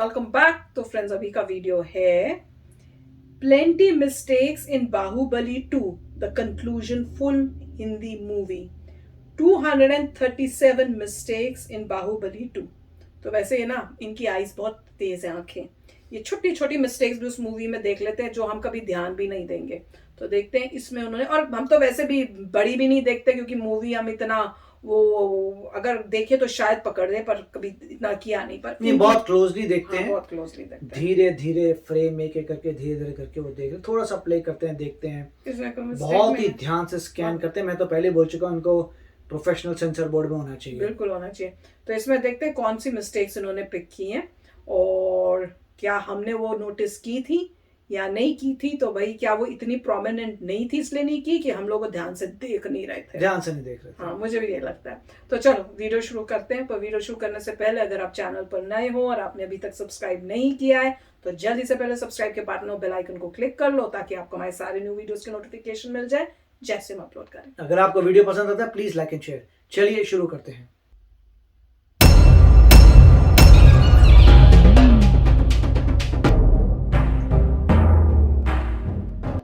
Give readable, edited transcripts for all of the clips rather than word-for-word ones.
Welcome back. तो friends, अभी का वीडियो है plenty mistakes in Baahubali 2 the conclusion full Hindi movie. 237 mistakes in Baahubali 2। तो वैसे है ना, इनकी आईज बहुत तेज है, आंखें। ये छोटी छोटी मिस्टेक्स भी उस मूवी में देख लेते हैं जो हम कभी ध्यान भी नहीं देंगे। तो देखते हैं इसमें उन्होंने, और हम तो वैसे भी बड़ी भी नहीं देखते क्योंकि मूवी हम इतना वो अगर देखे तो शायद पकड़ दे, पर कभी इतना किया नहीं। पर नहीं, बहुत क्लोजली देखते हैं, बहुत क्लोजली देखते हैं, धीरे धीरे फ्रेम एक एक करके धीरे धीरे करके वो देख, थोड़ा सा प्ले करते हैं, देखते हैं, बहुत ही ध्यान से स्कैन करते हैं। मैं तो पहले बोल चुका हूँ, इनको प्रोफेशनल सेंसर बोर्ड में होना चाहिए, बिल्कुल होना चाहिए। तो इसमें देखते हैं कौन सी मिस्टेक्स इन्होंने पिक की हैं और क्या हमने वो नोटिस की थी या नहीं की थी। तो भाई क्या वो इतनी प्रोमिनेंट नहीं थी इसलिए नहीं की कि हम लोग ध्यान से देख नहीं रहे थे, ध्यान से नहीं देख रहे थे। हाँ, मुझे भी ये लगता है। तो चलो वीडियो शुरू करते हैं। पर वीडियो शुरू करने से पहले अगर आप चैनल पर नए हो और आपने अभी तक सब्सक्राइब नहीं किया है तो जल्दी से पहले सब्सक्राइब के बटन और बेल आइकन को क्लिक कर लो ताकि आपको हमारे सारे न्यू वीडियोस के नोटिफिकेशन मिल जाए जैसे हम अपलोड करें। अगर आपको वीडियो पसंद आता है प्लीज लाइक एंड शेयर। चलिए शुरू करते हैं।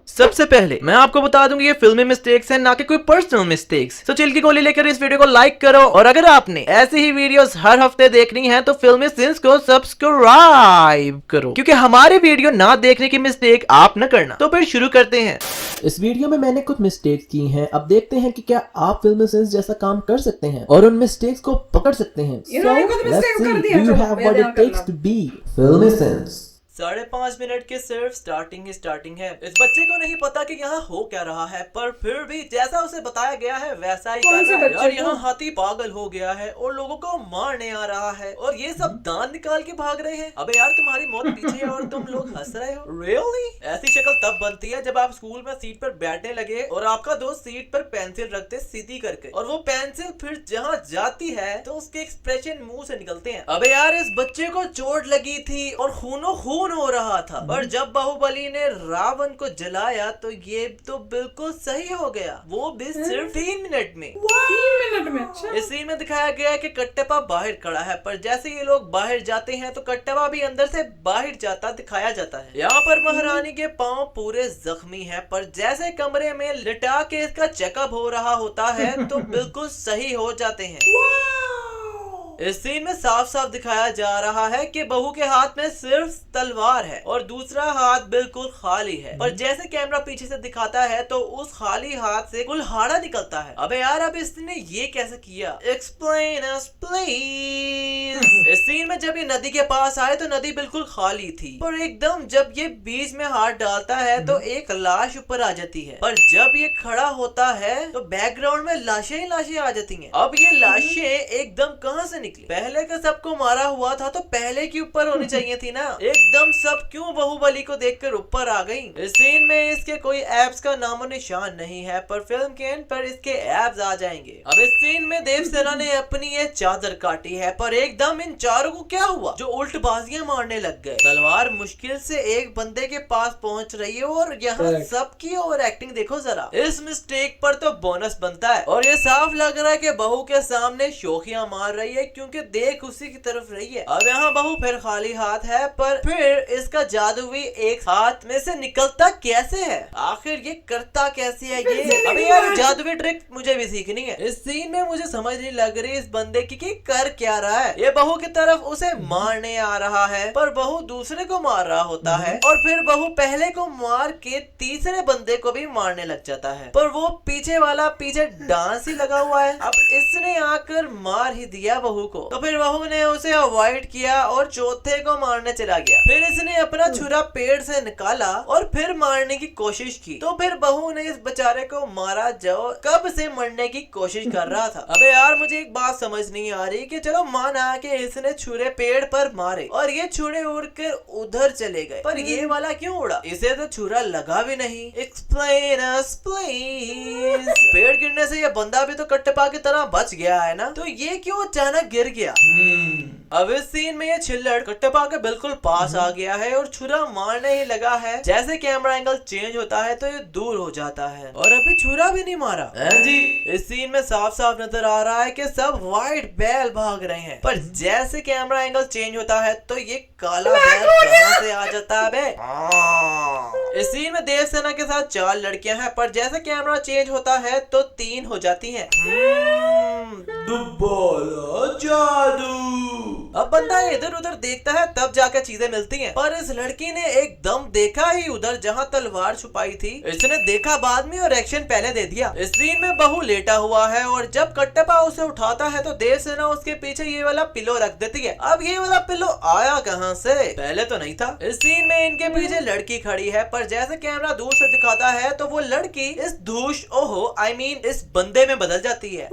सबसे पहले मैं आपको बता दूं कि ये फिल्मी मिस्टेक्स हैं, ना कि कोई पर्सनल मिस्टेक्स। तो चिल की गोली लेकर इस वीडियो को लाइक करो और अगर आपने ऐसी ही वीडियोस हर हफ्ते देखनी है तो फिल्मी सिंस को सब्सक्राइब करो, क्योंकि हमारे वीडियो ना देखने की मिस्टेक आप न करना। तो फिर शुरू करते हैं। इस वीडियो में मैंने कुछ मिस्टेक्स की हैं। अब देखते हैं कि क्या आप फिल्मी सेंस जैसा काम कर सकते हैं और उन मिस्टेक्स को पकड़ सकते हैं। So, let's see, do you have what it takes to be filmy sense? 5.5 minute के सिर्फ स्टार्टिंग है। इस बच्चे को नहीं पता कि यहाँ हो क्या रहा है, पर फिर भी जैसा उसे बताया गया है वैसा ही कर रहा है। यार यहाँ हाथी पागल हो गया है और लोगों को मारने आ रहा है और ये सब दांत निकाल के भाग रहे हैं। अबे यार तुम्हारी मौत पीछे है और तुम लोग हंस रहे हो। रियली? ऐसी शक्ल तब बनती है जब आप स्कूल में सीट पर बैठने लगे और आपका दोस्त सीट पर पेंसिल रखते सीधी करके, और वो पेंसिल फिर जहाँ जाती है तो उसके एक्सप्रेशन मुंह से निकलते हैं। अबे यार इस बच्चे को चोट लगी थी और खूनो खून हो रहा था, पर जब बाहुबली ने रावण को जलाया तो ये तो बिल्कुल सही हो गया, वो भी सिर्फ 3 मिनट में। 3 मिनट में? अच्छा। इस सीन में दिखाया गया है कि कट्टप्पा बाहर खड़ा है, पर जैसे ये लोग बाहर जाते हैं तो कट्टप्पा भी अंदर से बाहर जाता दिखाया जाता है। यहाँ पर महारानी के पांव पूरे जख्मी हैं, पर जैसे कमरे में लिटा के इसका चेकअप हो रहा होता है तो बिल्कुल सही हो जाते हैं। इस सीन में साफ साफ दिखाया जा रहा है कि बहू के हाथ में सिर्फ तलवार है और दूसरा हाथ बिल्कुल खाली है, पर जैसे कैमरा पीछे से दिखाता है तो उस खाली हाथ से कुल्हाड़ा निकलता है। अबे यार अब इसने ये कैसे किया? Explain us please. इस सीन में जब ये नदी के पास आए तो नदी बिल्कुल खाली थी, पर एकदम जब ये बीच में हाथ डालता है तो एक लाश ऊपर आ जाती है, पर जब ये खड़ा होता है तो बैकग्राउंड में लाशें ही लाशें आ जाती हैं। अब ये लाशें एकदम कहां से निकली? पहले का सबको मारा हुआ था तो पहले की ऊपर होनी चाहिए थी ना। एकदम सब क्यों बाहुबली को देखकर ऊपर आ गई? इस सीन में इसके कोई एब्स का नामो निशान नहीं है, पर फिल्म के एंड पर इसके एब्स आ जाएंगे। अब इस सीन में देवसेना ने अपनी ये चादर काटी है, पर एकदम इन चारों को क्या हुआ जो उल्टबाजियां मारने लग गए? तलवार मुश्किल से एक बंदे के पास पहुंच रही है और यहाँ सबकी ओवर एक्टिंग देखो जरा। इस मिस्टेक पर तो बोनस बनता है और ये साफ लग रहा है कि बहू के सामने शोखियां मार रही है क्योंकि देख उसी की तरफ रही है। अब यहाँ बहू फिर खाली हाथ है, पर फिर इसका जादू भी एक हाथ में से निकलता कैसे है? आखिर ये करता कैसे है ये? अबे यार जादुई ट्रिक मुझे भी सीखनी है। इस सीन में मुझे समझ नहीं लग रही इस बंदे की कि कर क्या रहा है। ये बहू की तरफ उसे मारने आ रहा है, पर बहू दूसरे को मार रहा होता है और फिर बहू पहले को मार के तीसरे बंदे को भी मारने लग जाता है, पर वो पीछे वाला पीछे डांस ही लगा हुआ है। अब इसने आकर मार ही दिया बहू को, तो फिर बहू ने उसे अवॉइड किया और चौथे को मारने चला गया। फिर इसने अपना छुरा पेड़ से निकाला और फिर मारने की कोशिश की, तो फिर बहू ने इस बेचारे को मारा जो कब से मरने की कोशिश कर रहा था। अबे यार मुझे एक बात समझ नहीं आ रही कि चलो माना कि इसने छुरे पेड़ पर मारे और ये छुरे उड़कर उधर चले गए, पर ये वाला क्यों उड़ा? इसे तो छुरा लगा भी नहीं। Explain us please. पेड़ गिरने से ये बंदा भी तो कट्टप्पा की तरह बच गया है ना, तो ये क्यों अचानक गिर गया। अब इस सीन में ये छिल्लड़ कट्टप्पा के बिल्कुल पास आ गया है और छुरा मारने ही लगा है। जैसे कैमरा एंगल चेंज होता है तो ये दूर हो जाता है और अभी छुरा भी नहीं मारा। जी इस सीन में साफ साफ नजर आ रहा है कि सब व्हाइट बैल भाग रहे हैं, पर जैसे कैमरा एंगल चेंज होता है तो ये काला बैल कहां से आ जाता है बे? इस सीन में देव सेना के साथ 4 लड़कियां हैं, पर जैसे कैमरा चेंज होता है तो 3 हो जाती हैं। दोबारा जादू। अब बंदा इधर उधर देखता है तब जाकर चीजें मिलती हैं, पर इस लड़की ने एकदम देखा ही उधर जहां तलवार छुपाई थी। इसने देखा बाद में और एक्शन पहले दे दिया। इस सीन में बहू लेटा हुआ है और जब कट्टप्पा उसे उठाता है तो देव सेना उसके पीछे ये वाला पिलो रख देती है। अब ये वाला पिलो आया कहां से? पहले तो नहीं था। इस सीन में इनके पीछे लड़की खड़ी है, पर जैसे कैमरा दूर से दिखाता है तो वो लड़की इस धूष इस बंदे में बदल जाती है।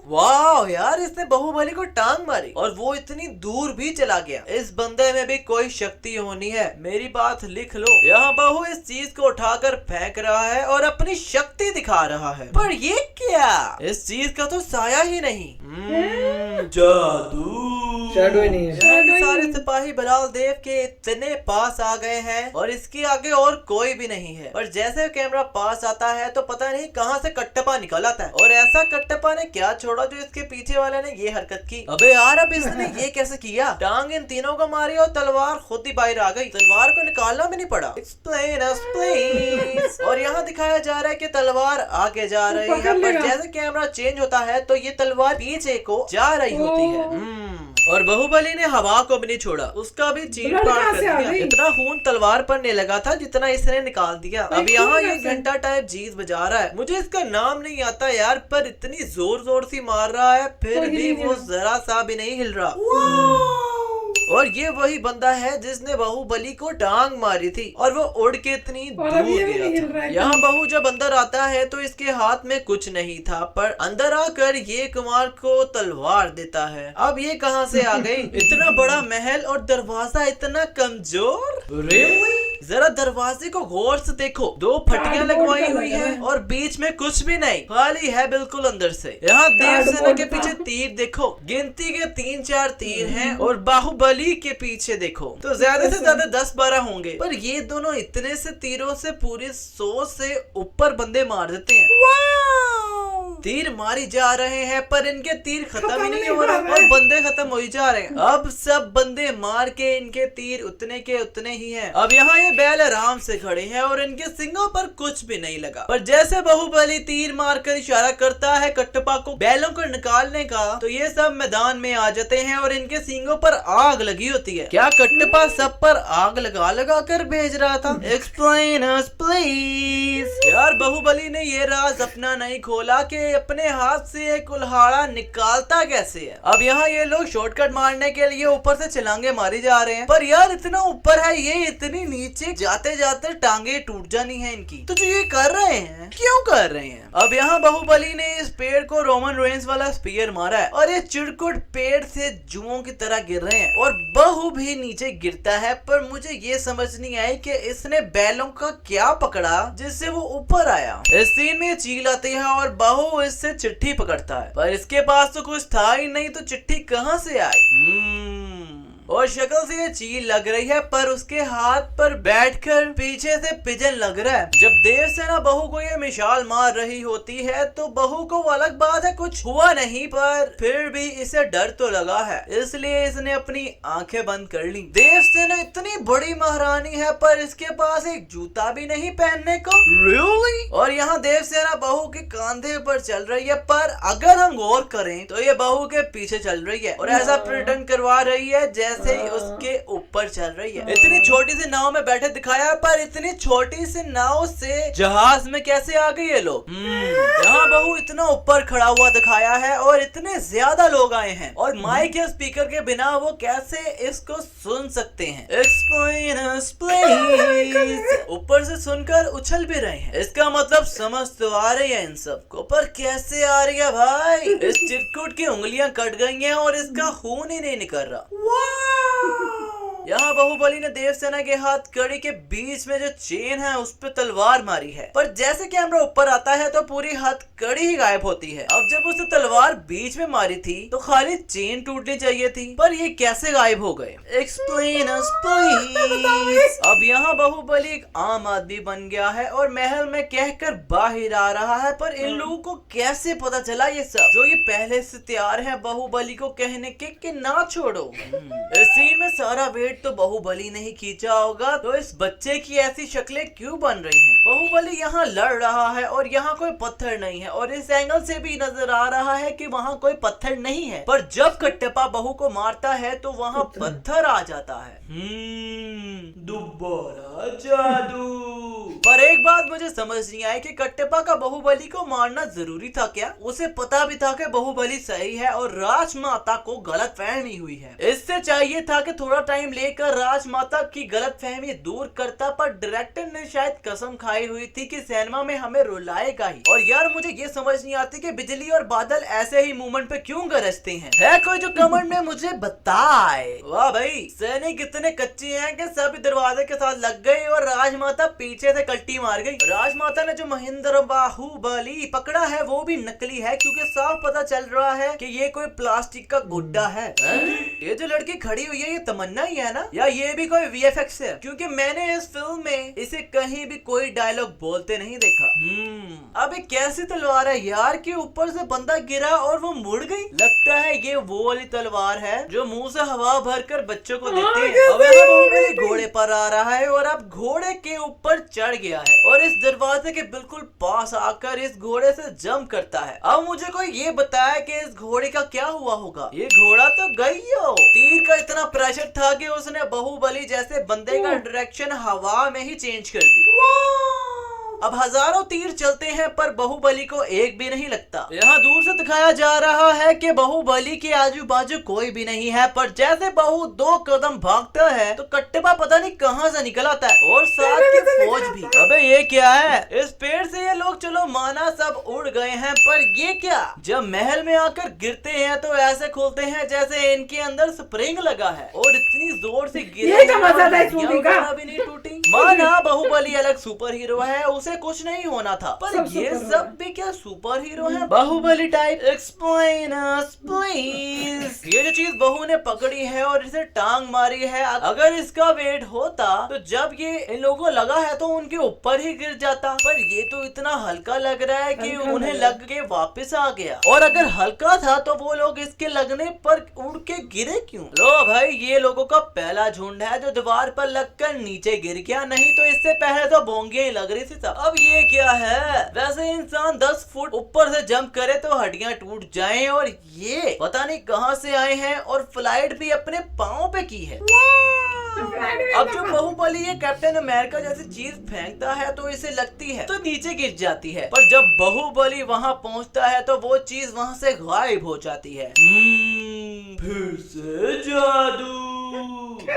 वाह यार, इसने बाहुबली को टांग मारी और वो इतनी दूर भी चला गया। इस बंदे में भी कोई शक्ति होनी है, मेरी बात लिख लो। यहाँ बहू इस चीज को उठाकर फेंक रहा है और अपनी शक्ति दिखा रहा है, पर ये क्या? इस चीज का तो साया ही नहीं। जादू। शैडो ही नहीं है। सारे सिपाही बलाल देव के इतने पास आ गए हैं और इसके आगे और कोई भी नहीं है। और जैसे कैमरा पास आता है तो पता नहीं कहां से कट्टप्पा निकल आता है और ऐसा कट्टप्पा ने क्या छोड़ा जो इसके पीछे वाले ने ये हरकत की। अबे यार, अब इसने ये कैसे किया? टांग इन तीनों को मारी और तलवार खुद ही बाहर आ गई। तलवार को निकालना भी नहीं पड़ा। Explain us please. और यहाँ दिखाया जा रहा है कि तलवार आगे जा रही है, पर जैसे कैमरा चेंज होता है तो ये तलवार पीछे को जा रही होती है। और बाहुबली ने हवा को भी नहीं छोड़ा, उसका भी चीर फाड़ कर दिया। इतना खून तलवार पर नहीं लगा था जितना इसने निकाल दिया। अब यहाँ ये घंटा टाइप चीज बजा रहा है, मुझे इसका नाम नहीं आता यार, पर इतनी जोर जोर सी मार रहा है फिर भी वो जरा सा भी नहीं हिल रहा। और ये वही बंदा है जिसने बाहुबली को टांग मारी थी और वो उड़ के इतनी दूर गया था। यहाँ बहू जब अंदर आता है तो इसके हाथ में कुछ नहीं था, पर अंदर आकर ये कुमार को तलवार देता है। अब ये कहां से आ गई? इतना बड़ा महल और दरवाजा इतना कमजोर। जरा दरवाजे को गौर से देखो, 2 फटियां लगवाई हुई है और बीच में कुछ भी नहीं, खाली है बिल्कुल अंदर से। यहाँ देव सेना के पीछे तीर देखो, गिनती के 3-4 तीर हैं और बाहुबली के पीछे देखो तो ज्यादा से ज्यादा 10-12 होंगे, पर ये दोनों इतने से तीरों से पूरे 100 से ऊपर बंदे मार देते हैं। तीर मारी जा रहे हैं पर इनके तीर खत्म ही नहीं हो रहे और बंदे खत्म हो ही जा रहे हैं। अब सब बंदे मार के इनके तीर उतने के उतने ही हैं। अब यहाँ ये बैल आराम से खड़े हैं और इनके सिंगों पर कुछ भी नहीं लगा, पर जैसे बाहुबली तीर मारकर इशारा करता है कट्टप्पा को बैलों को निकालने का, तो ये सब मैदान में आ जाते हैं और इनके सिंगों पर आग लगी होती है। क्या कट्टप्पा सब पर आग लगा लगा कर भेज रहा था? Explain us please. यार बाहुबली ने ये राज अपना नहीं खोला कि अपने हाथ से एक कुल्हाड़ा निकालता कैसे है। अब यहाँ ये लोग शॉर्टकट मारने के लिए ऊपर से छलांगे मारी जा रहे हैं, पर यार इतना ऊपर है ये, इतनी नीचे जाते जाते टांगे टूट जानी है इनकी। तो जो ये कर रहे हैं क्यों कर रहे हैं? अब यहाँ बाहुबली ने इस पेड़ को रोमन रेंज वाला स्पीयर मारा है और ये चिड़कुट पेड़ से जुओं की तरह गिर रहे हैं और बहू भी नीचे गिरता है, पर मुझे ये समझ नहीं आई कि इसने बैलों का क्या पकड़ा जिससे वो ऊपर आया। इस सीन में चील आती है और बहू इससे चिट्ठी पकड़ता है, पर इसके पास तो कुछ था ही नहीं, तो चिट्ठी कहां से आई? और शक्ल से ये चील लग रही है, पर उसके हाथ पर बैठकर पीछे से पिजन लग रहा है। जब देव सेना बहू को ये मिसाल मार रही होती है तो बहू को अलग बात है कुछ हुआ नहीं, पर फिर भी इसे डर तो लगा है, इसलिए इसने अपनी आंखें बंद कर ली। देव सेना इतनी बड़ी महारानी है पर इसके पास एक जूता भी नहीं पहनने को। Really? और यहाँ देव सेना बहू के कंधे पर चल रही है, पर अगर हम गौर करें तो ये बहू के पीछे चल रही है और ऐसा प्रिटेंड करवा रही है जैसे उसके ऊपर चल रही है। इतनी छोटी सी नाव में बैठे दिखाया, पर इतनी छोटी सी नाव से जहाज में कैसे आ गए ये लोग? यहाँ बहू इतना ऊपर खड़ा हुआ दिखाया है और इतने ज्यादा लोग आए हैं और माइक या स्पीकर के बिना वो कैसे इसको सुन सकते हैं? Explain us please. ऊपर से सुनकर उछल भी रहे हैं, इसका मतलब समझ तो आ रही है इन सबको, पर कैसे आ रही है भाई? इस चिरकुट की उंगलियां कट गई हैं और इसका खून ही नहीं निकल रहा। यहाँ बाहुबली ने देवसेना के हाथ कड़ी के बीच में जो चेन है उस पर तलवार मारी है, पर जैसे कैमरा ऊपर आता है तो पूरी हाथ कड़ी ही गायब होती है। अब जब उसने तलवार बीच में मारी थी तो खाली चेन टूटनी चाहिए थी, पर ये कैसे गायब हो गए? Explain us please. अब यहाँ बाहुबली एक आम आदमी बन गया है और महल में कहकर बाहर आ रहा है, पर इन लोगों को कैसे पता चला ये सब, जो ये पहले से तैयार है बाहुबली को कहने के कि ना छोड़ो। इस सीन में सारा वेट तो बाहुबली ने ही खींचा होगा, तो इस बच्चे की ऐसी शक्लें क्यों बन रही हैं? बाहुबली यहाँ लड़ रहा है और यहाँ कोई पत्थर नहीं है, और इस एंगल से भी नजर आ रहा है कि वहाँ कोई पत्थर नहीं है, पर जब कट्टप्पा बहू को मारता है तो वहाँ पत्थर आ जाता है। दोबारा जादू। पर एक बात मुझे समझ नहीं आई कि कट्टप्पा का बाहुबली को मारना जरूरी था क्या? उसे पता भी था कि बाहुबली सही है और राजमाता को गलतफहमी हुई है। इससे चाहिए था कि थोड़ा टाइम लेकर राजमाता की गलतफहमी दूर करता, पर डायरेक्टर ने शायद कसम खाई हुई थी कि सिनेमा में हमें रुलाएगा ही। और यार मुझे ये समझ नहीं आती कि बिजली और बादल ऐसे ही मूवमेंट पे क्यों गरजते हैं? है कोई जो कमेंट में मुझे बताए। वाह भाई, सैनिक इतने कच्चे हैं कि सभी दरवाजे के साथ लग गई और राजमाता पीछे से कल्टी मार गई। राजमाता ने जो महेंद्र बाहुबली पकड़ा है वो भी नकली है, क्योंकि साफ पता चल रहा है कि ये कोई प्लास्टिक का गुड्डा है। ये जो लड़की खड़ी हुई है ये तमन्ना ही है ना, या ये भी कोई VFX है? क्योंकि मैंने इस फिल्म में इसे कहीं भी कोई डायलॉग बोलते नहीं देखा। अब एक कैसी तलवार है यार कि ऊपर से बंदा गिरा और वो मुड़ गई? लगता है ये वो वाली तलवार है जो मुंह से हवा भरकर बच्चों को देते हैं। अब बाहुबली घोड़े पर आ रहा है और अब घोड़े के ऊपर चढ़ गया है और इस दरवाजे के बिल्कुल पास आकर इस घोड़े से जंप करता है। अब मुझे कोई ये बताया कि इस घोड़े का क्या हुआ होगा? ये घोड़ा तो गई हो। तीर का इतना प्रेशर था कि उसने बाहुबली जैसे बंदे का डायरेक्शन हवा में ही चेंज कर दी। अब हजारों तीर चलते हैं पर बाहुबली को एक भी नहीं लगता। यहाँ दूर से दिखाया जा रहा है कि बाहुबली के आजू बाजू कोई भी नहीं है, पर जैसे बाहु 2 कदम भागता है तो कट्टप्पा पता नहीं कहाँ से निकल आता है और साथ की फौज भी। अबे ये क्या है? इस पेड़ से ये लोग चलो माना सब उड़ गए हैं, पर ये क्या? जब महल में आकर गिरते हैं तो ऐसे खोलते हैं जैसे इनके अंदर स्प्रिंग लगा है और इतनी जोर से गिरे भी नहीं टूटी। माना बाहुबली अलग सुपर हीरो है, उसे कुछ नहीं होना था, पर ये सब भी क्या सुपर हीरो है? Baahubali type. Explain us please. ये जो चीज बहू ने पकड़ी है और इसे टांग मारी है, अगर इसका वेट होता तो जब ये इन लोगों को लगा है तो उनके ऊपर ही गिर जाता, पर ये तो इतना हल्का लग रहा है कि उन्हें लग के वापस आ गया। और अगर हल्का था तो वो लोग इसके लगने पर उड़ के गिरे क्यों? लो भाई, ये लोगों का पहला झुंड है जो दीवार पर लगकर नीचे गिर गया, नहीं तो इससे पहले तो बोंगे ही लग रही थी सब। अब ये क्या है? वैसे इंसान 10 फुट ऊपर से जंप करे तो हड्डियां टूट जाएं, और ये पता नहीं कहां से आए हैं और फ्लाइट भी अपने पाँव पे की है। अब जो बाहुबली ये कैप्टन अमेरिका जैसी चीज फेंकता है तो इसे लगती है तो नीचे गिर जाती है, पर जब बाहुबली वहां पहुंचता है तो वो चीज वहां से गायब हो जाती है। फिर से जादू।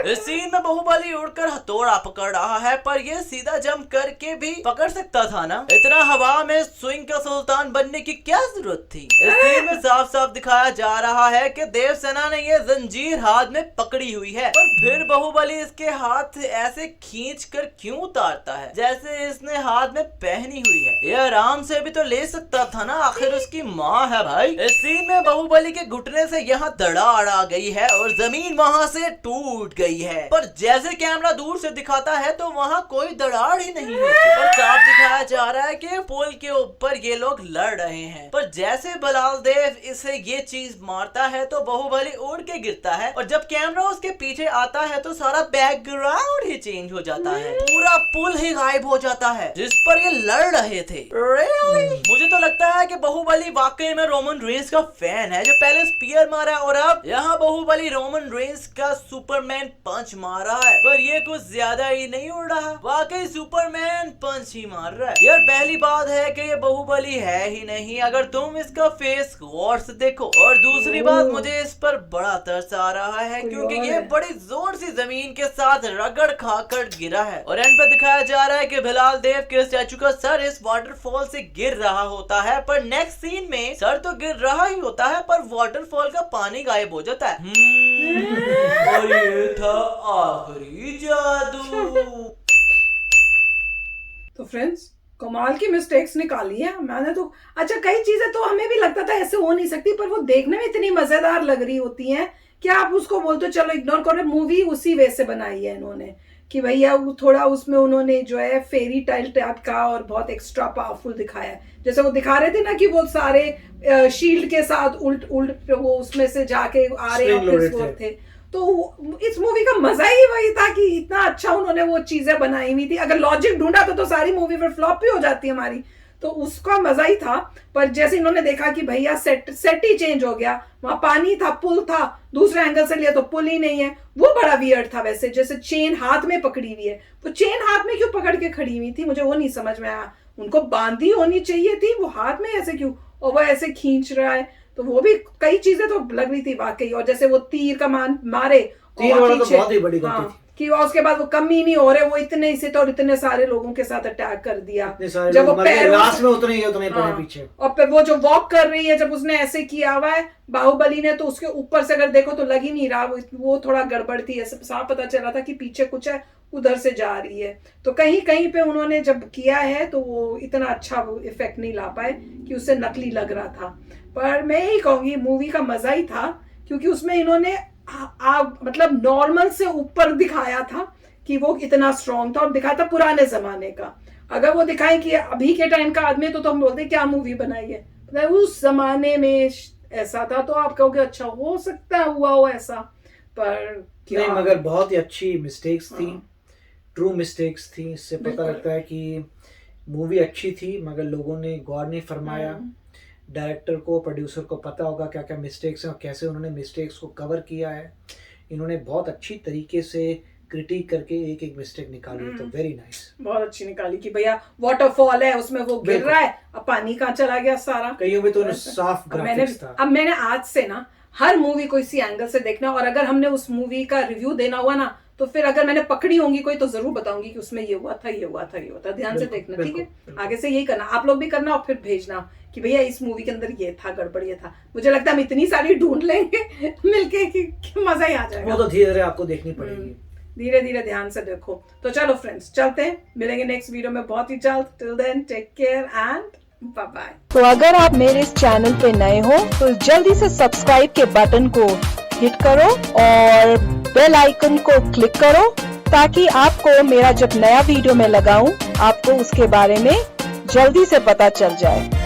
इस सीन में बाहुबली उड़कर हथौड़ा पकड़ रहा है, पर ये सीधा जंप करके भी पकड़ सकता था ना। इतना हवा में स्विंग का सुल्तान बनने की क्या जरूरत थी? इस सीन में साफ साफ दिखाया जा रहा है कि देवसेना ने ये जंजीर हाथ में पकड़ी हुई है, पर फिर बाहुबली इसके हाथ से ऐसे खींच कर क्यों उतारता है जैसे इसने हाथ में पहनी हुई है? ये आराम से भी तो ले सकता था ना, आखिर उसकी माँ है भाई। इस सीन में बाहुबली के घुटने से यहाँ दरार आ गई है और जमीन वहाँ से टूट गई है, पर जैसे कैमरा दूर से दिखाता है तो वहाँ कोई दरार ही नहीं है, पर साफ दिखाया जा रहा है कि पुल के ऊपर ये लोग लड़ रहे हैं। पर जैसे बलाल देव इसे ये चीज मारता है तो बाहुबली उड़ के गिरता है, और जब कैमरा उसके पीछे आता है तो सारा बैकग्राउंड ही चेंज हो जाता है, पूरा पुल ही गायब हो जाता है जिस पर ये लड़ रहे थे। Really? मुझे तो लगता है कि बाहुबली वाकई में रोमन रेंस का फैन है, जो पहले स्पीयर मारा और अब यहाँ बाहुबली रोमन रेंस का सुपरमैन पंच मारा है, पर ये कुछ ज्यादा ही नहीं उड़ रहा, वाकई सुपरमैन पंच ही मार रहा है। यार पहली बात है कि ये बाहुबली है ही नहीं अगर तुम इसका फेस गौर से देखो, और दूसरी बात मुझे इस पर बड़ा तरस आ रहा है क्योंकि ये बड़ी जोर से जमीन टीन के साथ रगड़ खाकर गिरा है और एंड पे दिखाया जा रहा है कि बिलाल देव के स्टैचू का सर इस वाटरफॉल से गिर रहा होता है, पर नेक्स्ट सीन में सर तो गिर रहा ही होता है पर वाटरफॉल का पानी गायब हो जाता है। और ये था आखिरी जादू। तो फ्रेंड्स, कमाल की मिस्टेक्स निकाली है मैंने तो। अच्छा, कई चीजें तो हमें भी लगता था ऐसे हो नहीं सकती, पर वो देखने में इतनी मजेदार लग रही होती हैं कि आप उसको बोलते हो चलो इग्नोर करो। मूवी उसी वे से बनाई है इन्होंने कि भैया थोड़ा उसमें उन्होंने जो है फेरी टाइल टाइप का और बहुत एक्स्ट्रा पावरफुल दिखाया है। जैसे वो दिखा रहे थे ना कि वो सारे शील्ड के साथ उल्ट वो उसमें से जाके आ रहे थे। तो इस मूवी का मजा ही वही था कि इतना अच्छा उन्होंने वो चीजें बनाई हुई थी। अगर लॉजिक ढूंढा तो सारी मूवी फिर फ्लॉप भी हो जाती है हमारी, तो उसका मजा ही था। पर जैसे इन्होंने देखा कि भैया सेट ही चेंज हो गया, वहां पानी था, पुल था, दूसरे एंगल से लिया तो पुल ही नहीं है, वो बड़ा वियर्ड था। वैसे जैसे चेन हाथ में पकड़ी हुई है, वो चेन हाथ में क्यों पकड़ के खड़ी हुई थी, मुझे वो नहीं समझ में आया। उनको बांधी होनी चाहिए थी, वो हाथ में ऐसे क्यों, और वो ऐसे खींच रहा है, तो वो भी कई चीजें तो लग रही थी वाकई। और जैसे वो तीर का मारे, तीर वाला तो बहुत ही बड़ी गलती थी कि उसके बाद वो कमी नहीं हो रहे, वो इतने से तो इतने सारे लोगों के साथ अटैक कर दिया। जब वो लास्ट में उतने पड़े पीछे, और फिर वो जो वॉक कर रही है, जब उसने ऐसे किया हुआ है बाहुबली ने, तो उसके ऊपर से अगर देखो तो लग ही नहीं रहा, वो थोड़ा गड़बड़ थी। ऐसे साफ पता चला था कि पीछे कुछ है, उधर से जा रही है। तो कहीं कहीं पे उन्होंने जब किया है तो वो इतना अच्छा इफेक्ट नहीं ला पाए कि उससे नकली लग रहा था। पर मैं यही कहूंगी मूवी का मजा ही था, क्योंकि उसमें इन्होंने मतलब नॉर्मल से ऊपर दिखाया था कि वो इतना स्ट्रॉन्ग था, और दिखाया था पुराने जमाने का। अगर वो दिखाए कि अभी के टाइम का आदमी, तो हम बोलते क्या मूवी बनाई है, मतलब उस जमाने में ऐसा था, तो आप कहोगे अच्छा हो सकता है हुआ हो ऐसा, पर नहीं, मगर बहुत ही अच्छी मिस्टेक्स थी, ट्रू मिस्टेक्स थी। इससे पता लगता है कि मूवी अच्छी थी, मगर लोगों ने गौर नहीं फरमाया। डायरेक्टर को, प्रोड्यूसर को पता होगा क्या क्या मिस्टेक्स हैं और कैसे उन्होंने मिस्टेक्स को कवर किया है। इन्होंने बहुत अच्छी तरीके से क्रिटिक करके एक एक मिस्टेक निकाली, तो वेरी नाइस, बहुत अच्छी निकाली कि भैया वाटरफॉल है, उसमें वो गिर रहा है, अब पानी कहाँ चला गया सारा। कईयों में तो साफ ग्राफिक्स था। अब मैंने आज से ना हर मूवी को इसी एंगल से देखना, और अगर हमने उस मूवी का रिव्यू देना हुआ ना, तो फिर अगर मैंने पकड़ी होंगी कोई, तो जरूर बताऊंगी कि उसमें ये हुआ था, ये हुआ था, ये हुआ था। ध्यान से देखना, ठीक है? आगे से यही करना, आप लोग भी करना, और फिर भेजना कि भैया इस मूवी के अंदर ये था, गड़बड़ ये था। मुझे लगता है हम इतनी सारी ढूंढ लेंगे मिलके कि मजा ही आ जाएगा। वो तो धीरे धीरे आपको देखनी पड़ेगी, धीरे धीरे ध्यान से देखो। तो चलो फ्रेंड्स, चलते हैं, मिलेंगे नेक्स्ट वीडियो में बहुत ही जल्द। Till then take care and bye bye. तो अगर आप मेरे इस चैनल पे नए हो तो जल्दी से सब्सक्राइब के बटन को हिट करो और बेल आइकन को क्लिक करो, ताकि आपको मेरा जब नया वीडियो मैं लगाऊं, आपको उसके बारे में जल्दी से पता चल जाए।